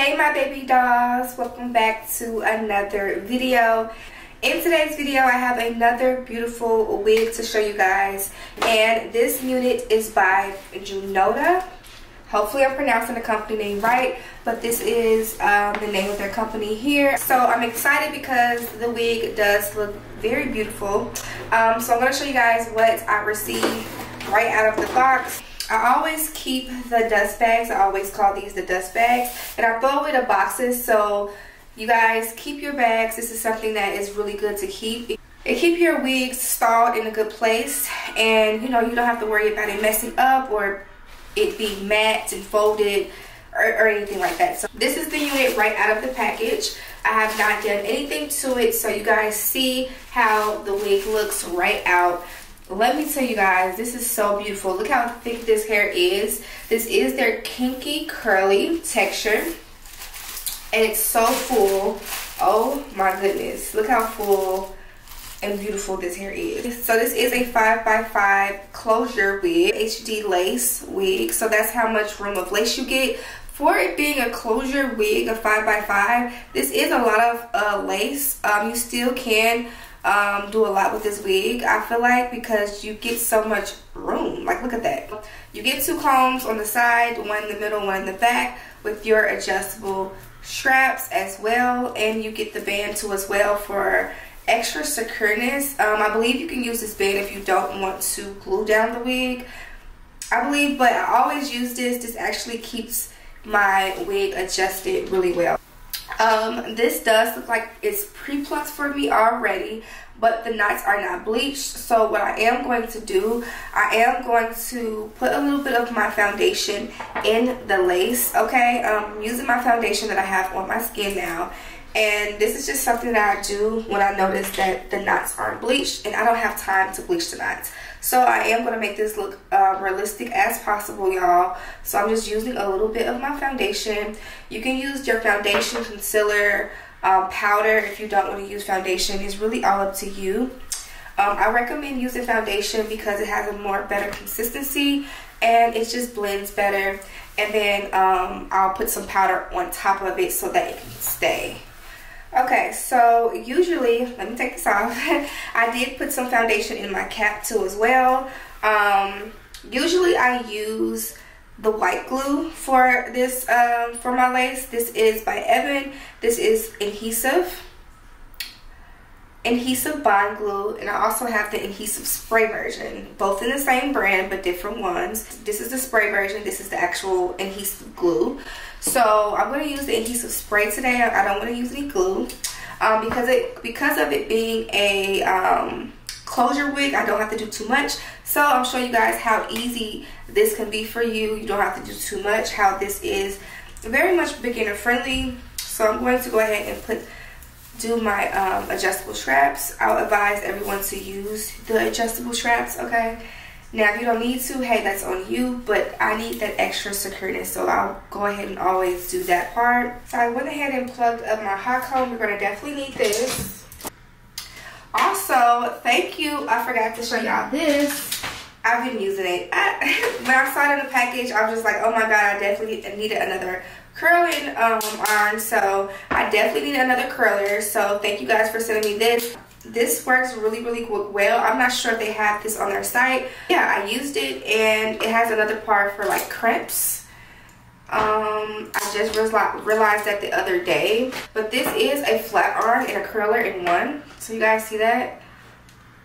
Hey my baby dolls, welcome back to another video. In today's video I have another beautiful wig to show you guys, and this unit is by Junoda. Hopefully I'm pronouncing the company name right, but this is the name of their company here. So I'm excited because the wig does look very beautiful. So I'm going to show you guys what I received right out of the box. I always keep the dust bags. I always call these the dust bags, and I throw away the boxes. So you guys keep your bags. This is something that is really good to keep. It keeps your wigs stalled in a good place, and you don't have to worry about it messing up or it being matte and folded or anything like that. So this is the unit right out of the package. I have not done anything to it, so you guys see how the wig looks right out. Let me tell you guys, this is so beautiful. Look how thick this hair is. This is their kinky curly texture, and it's so full. Oh my goodness, look how full and beautiful this hair is. So this is a 5x5 closure wig, HD lace wig. So that's how much room of lace you get. For it being a closure wig, a 5x5, this is a lot of lace. You still can do a lot with this wig, I feel like, because you get so much room. Like, look at that. You get 2 combs on the side, one in the middle, one in the back, with your adjustable straps as well, and you get the band too as well for extra secureness. I believe you can use this band if you don't want to glue down the wig, I believe, but I always use this. This actually keeps my wig adjusted really well. This does look like it's pre-plucked for me already, but the knots are not bleached. So what I am going to do, I am going to put a little bit of my foundation in the lace, okay? I'm using my foundation that I have on my skin now, and this is just something that I do when I notice that the knots aren't bleached and I don't have time to bleach the knots. So I am going to make this look realistic as possible, y'all. So I'm just using a little bit of my foundation. You can use your foundation, concealer, powder if you don't want to use foundation. It's really all up to you. I recommend using foundation because it has a better consistency and it just blends better. And then I'll put some powder on top of it so that it can stay. Okay, so usually, let me take this off. I did put some foundation in my cap too as well. Usually I use the white glue for this, for my lace. This is by Evan. This is adhesive bond glue, and I also have the adhesive spray version, both in the same brand but different ones. This is the spray version, this is the actual adhesive glue. So I'm going to use the adhesive spray today. I don't want to use any glue because of it being a closure wig. I don't have to do too much. So I'm showing you guys how easy this can be for you. You don't have to do too much, how this is very much beginner friendly. So I'm going to go ahead and do my adjustable straps. I'll advise everyone to use the adjustable straps, okay? Now if you don't need to, hey, that's on you, but I need that extra secureness, so I'll go ahead and always do that part. So I went ahead and plugged up my hot comb. We're going to definitely need this. Also, thank you, I forgot to show y'all this. I've been using it. When I saw it in the package, I was just like, oh my god, I definitely needed another curling iron, so I definitely need another curler. So thank you guys for sending me this. This works really well. I'm not sure if they have this on their site. Yeah, I used it, and it has another part for like crimps. I just realized that the other day, but this is a flat iron and a curler in one. So you guys see that?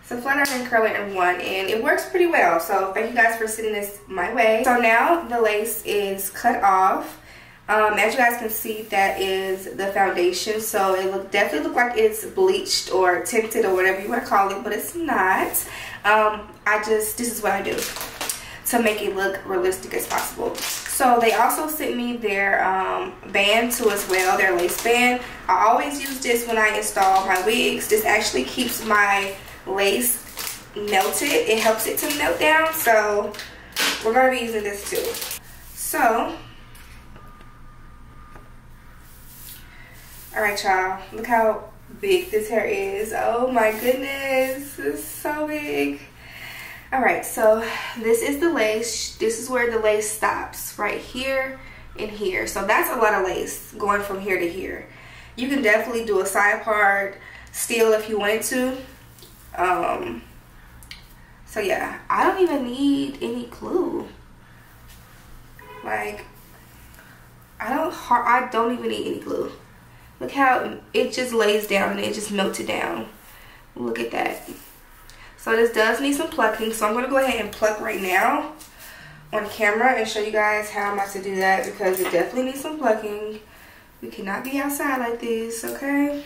It's a flat iron and curler in one, and it works pretty well. So thank you guys for sending this my way. So now the lace is cut off. As you guys can see, that is the foundation. So it definitely look like it's bleached or tinted or whatever you want to call it, but it's not. This is what I do to make it look realistic as possible. So they also sent me their band too as well, their lace band. I always use this when I install my wigs. This actually keeps my lace melted. It helps it to melt down. So we're going to be using this too. So alright y'all, look how big this hair is. Oh my goodness, it's so big. Alright, so this is the lace. This is where the lace stops, right here. in here. So that's a lot of lace going from here to here. You can definitely do a side part still if you wanted to. So yeah, I don't even need any glue. Like, I don't even need any glue. Look how it just lays down and it just melted down. Look at that. So this does need some plucking, so I'm going to go ahead and pluck right now on camera and show you guys how I'm about to do that, because it definitely needs some plucking. We cannot be outside like this, okay?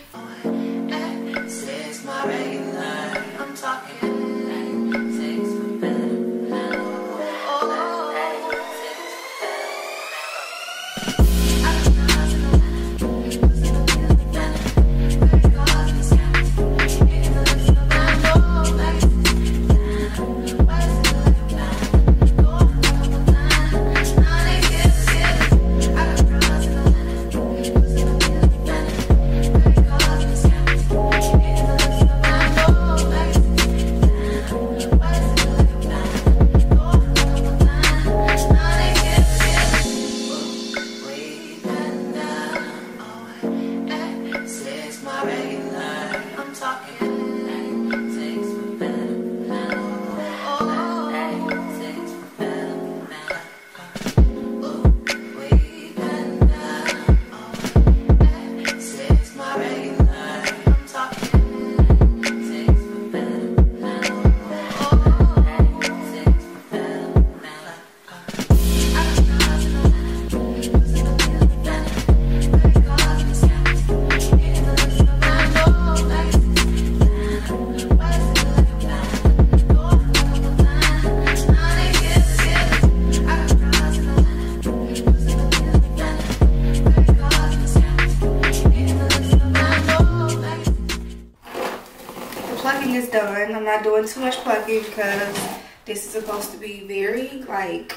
Is done. I'm not doing too much plucking because this is supposed to be very like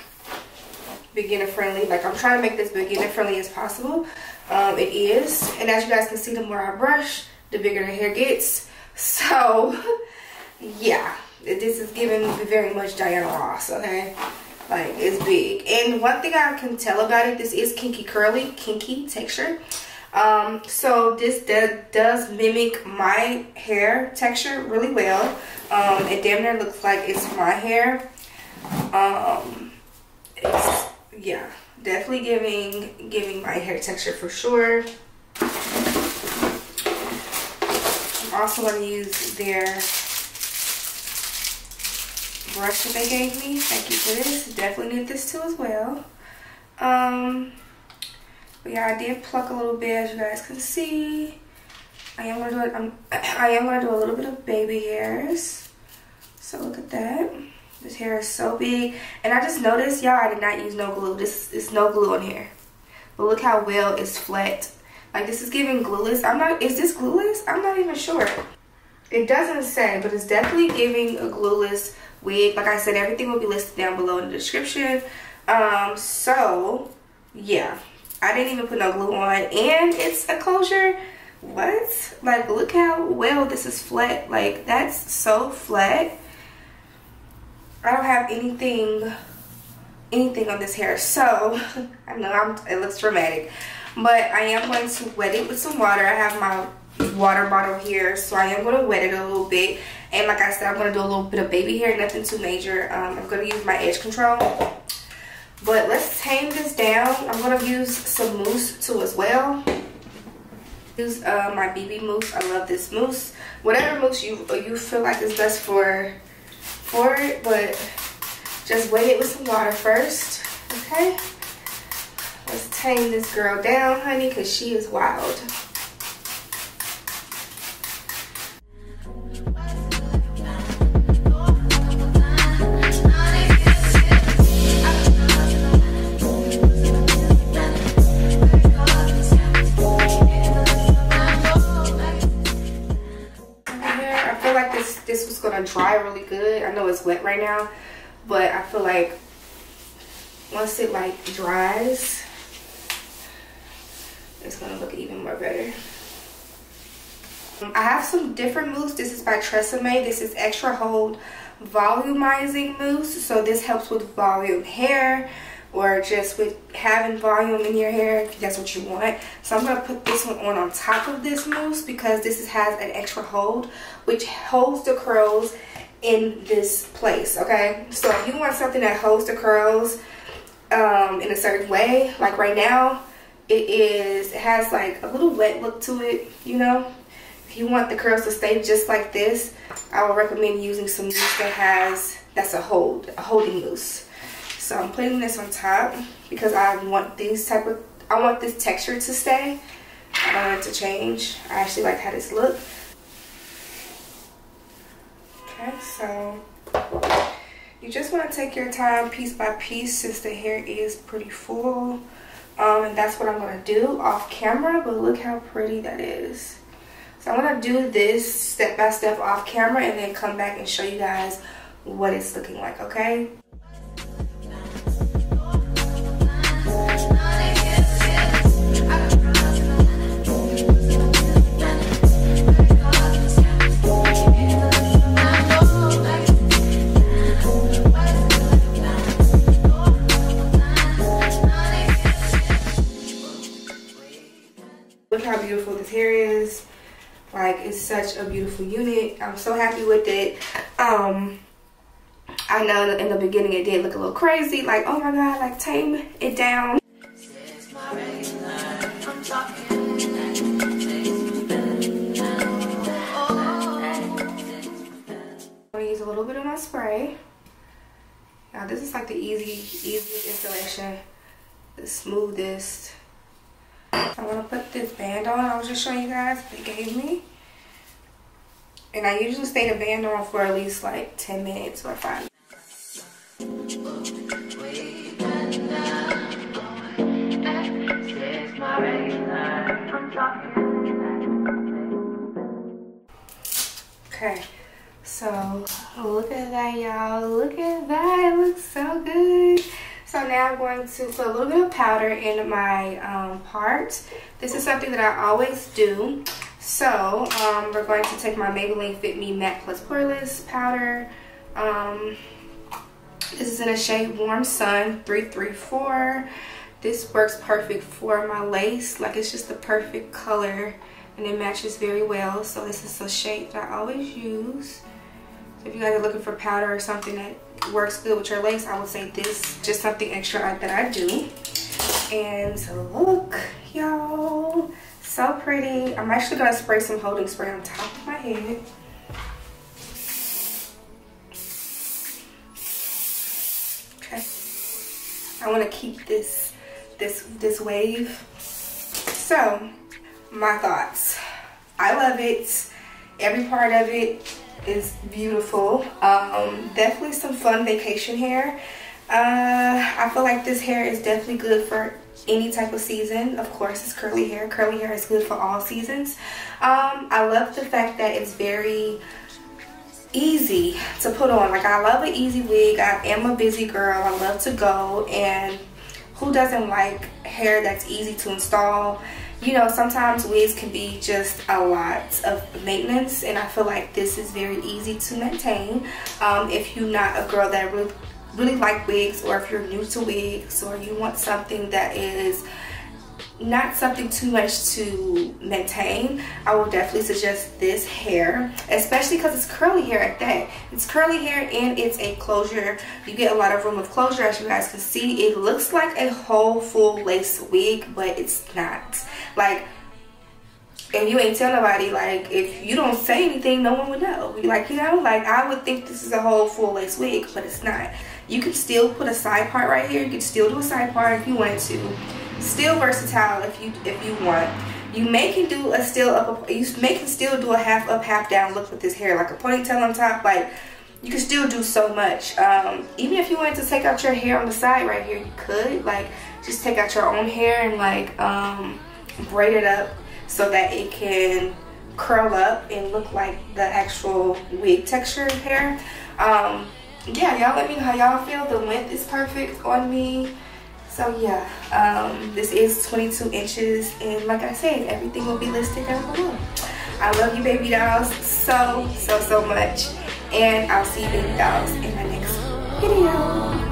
beginner friendly. Like, I'm trying to make this beginner friendly as possible. It is, and as you guys can see, the more I brush, the bigger the hair gets. So yeah, this is giving very much Diana Ross, okay? Like, it's big. And one thing I can tell about it, this is kinky curly, kinky texture. So this does mimic my hair texture really well. It damn near looks like it's my hair. It's, yeah, definitely giving my hair texture for sure. I'm also going to use their brush that they gave me. Thank you for this. Definitely need this too as well. But yeah, I did pluck a little bit, as you guys can see. I am gonna do a little bit of baby hairs. So look at that. This hair is so big, and I just noticed, y'all, I did not use no glue. This is no glue on here. But look how well it's flat. Like, this is giving glueless. Is this glueless? I'm not even sure. It doesn't say, but it's definitely giving a glueless wig. Like I said, everything will be listed down below in the description. So yeah, I didn't even put no glue on, and it's a closure. What? Like, look how well this is flat. Like, that's so flat. I don't have anything on this hair, so I know it looks dramatic, but I am going to wet it with some water. I have my water bottle here, so I am going to wet it a little bit. And like I said, I'm going to do a little bit of baby hair, nothing too major. I'm going to use my edge control. But let's tame this down. I'm going to use some mousse too as well. Use my BB mousse. I love this mousse. Whatever mousse you feel like is best for it, but just wet it with some water first, okay? Let's tame this girl down, honey, because she is wild. This was gonna dry really good. I know it's wet right now, but I feel like once it like dries, it's gonna look even more better. I have some different mousse. This is by Tresemme. This is Extra Hold Volumizing Mousse. So this helps with volume hair, or just with having volume in your hair, if that's what you want. So I'm going to put this one on top of this mousse because this has an extra hold, which holds the curls in this place, okay? So if you want something that holds the curls in a certain way, like right now, it has like a little wet look to it, you know? If you want the curls to stay just like this, I would recommend using some mousse that's a holding mousse. So I'm putting this on top because I want this texture to stay. I don't want it to change. I actually like how this looks. Okay, so you just want to take your time piece by piece since the hair is pretty full. And that's what I'm going to do off camera, but look how pretty that is. So I'm going to do this step by step off camera and then come back and show you guys what it's looking like, okay? Look how beautiful this hair is. Like, it's such a beautiful unit. I'm so happy with it. I know in the beginning it did look a little crazy, like, oh my god, like, tame it down. I'm gonna use a little bit of my spray. Now this is like the easiest installation, the smoothest. I'm gonna put this band on. I was just showing you guys what they gave me. And I usually stay the band on for at least like 10 minutes or 5 minutes. Okay, so look at that, y'all. Look at that. It looks so good. So now I'm going to put a little bit of powder in my part. This is something that I always do. So we're going to take my Maybelline Fit Me Matte Plus Poreless powder. This is in a shade Warm Sun 334. This works perfect for my lace. Like, it's just the perfect color and it matches very well. So this is a shade that I always use. So if you guys are looking for powder or something that works good with your lace, I would say this, just something extra that I do. And so look, y'all, so pretty. I'm actually gonna spray some holding spray on top of my head. Okay, I want to keep this wave. So my thoughts, I love it. Every part of it is beautiful. Definitely some fun vacation hair. I feel like this hair is definitely good for any type of season. Of course, it's curly hair. Curly hair is good for all seasons. I love the fact that it's very easy to put on. Like, I love an easy wig. I am a busy girl. I love to go, and who doesn't like hair that's easy to install? You know, sometimes wigs can be just a lot of maintenance, and I feel like this is very easy to maintain. If you're not a girl that really like wigs, or if you're new to wigs, or you want something that is not something too much to maintain, I will definitely suggest this hair, especially because it's curly hair at that. It's curly hair and it's a closure. You get a lot of room of closure. As you guys can see, it looks like a whole full lace wig, but it's not. Like, and you ain't tell nobody. Like, if you don't say anything, no one would know. Like, you know, like, I would think this is a whole full lace wig, but it's not. You can still put a side part right here. You can still do a side part if you wanted to. Still versatile if you want. You may can do a still up. You may can still do a half up, half down look with this hair, like a ponytail on top. Like, you can still do so much. Even if you wanted to take out your hair on the side right here, you could. Like, just take out your own hair and like braid it up so that it can curl up and look like the actual wig texture hair. Yeah, y'all let me know how y'all feel. The length is perfect on me. So yeah, this is 22 inches, and like I said, everything will be listed down below. I love you, baby dolls, so much, and I'll see you, baby dolls, in my next video.